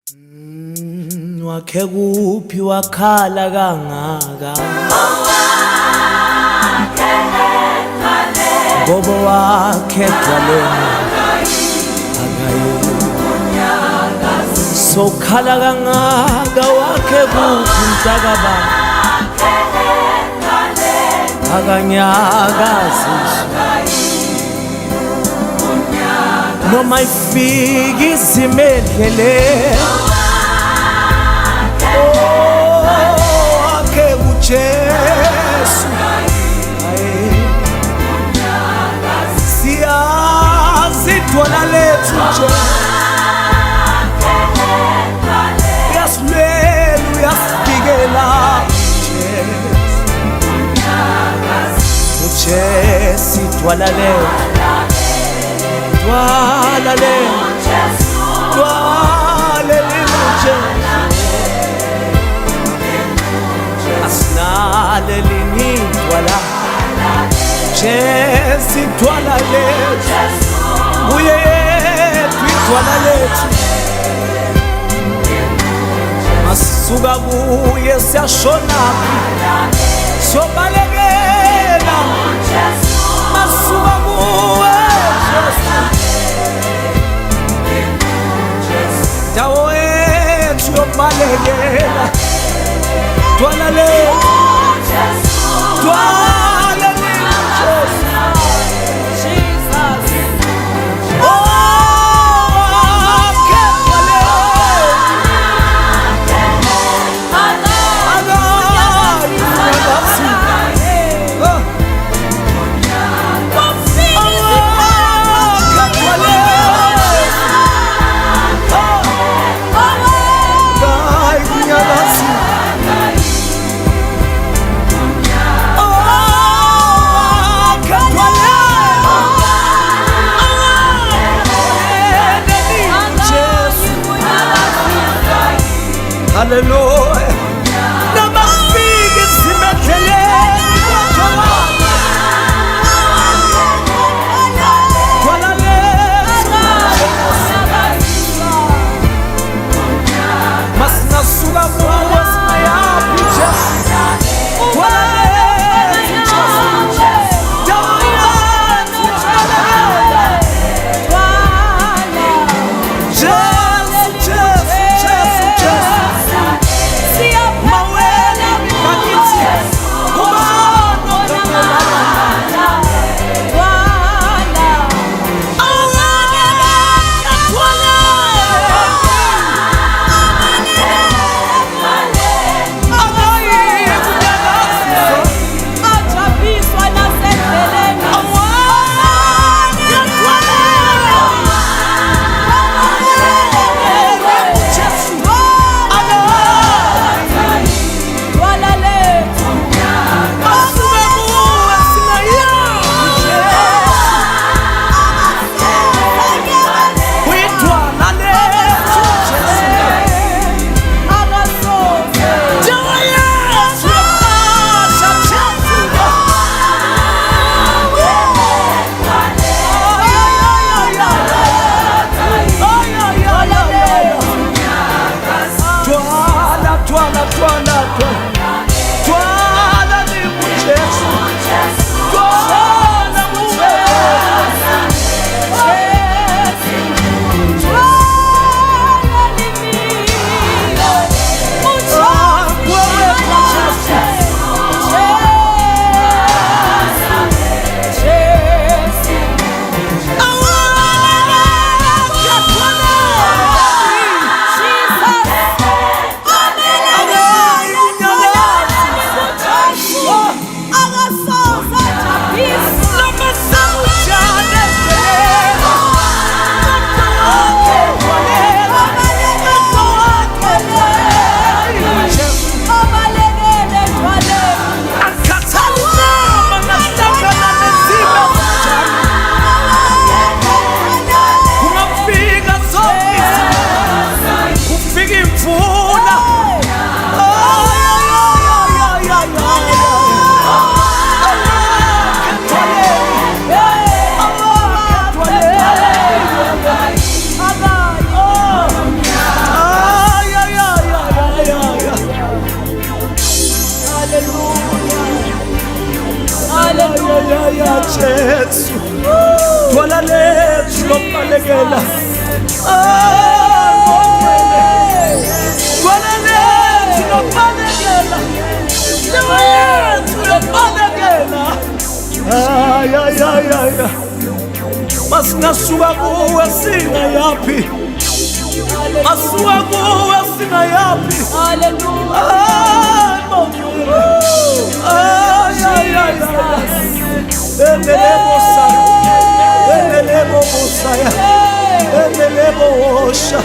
Wakhe kuphi wakhala kangaka, ngoba wakhethwa lena sokhala kangaka. Wakhe kuphi mntakababa akanyakaziswa, noma ifika izimo endleleni. Wakhe kuJesu siyazi ithola lethu nje, uyasilela uyasifikela uJesu ithola lethu, twala lethu, twala lethu asinale linye itwala Jesu itwala lethu, uye yethu itwala lethu. Masuka kuye siyashonaphi sobalekela, masuka kuwe ndawo yethu yobalekela. Twala lethu, twala lethu Jesus, hallelujah. Namafika izimendleleni twala lethu, masinasuka kuwe singayaphi Jesu, twala lethu Jesu, Jesu, Jesu, Jesu. tulobalekela Bwana tulobalekela tulobalekela masingasuka kuwe singayapi masuka kuwe singayapi Endelebo Mosaya, Endelebo Osha.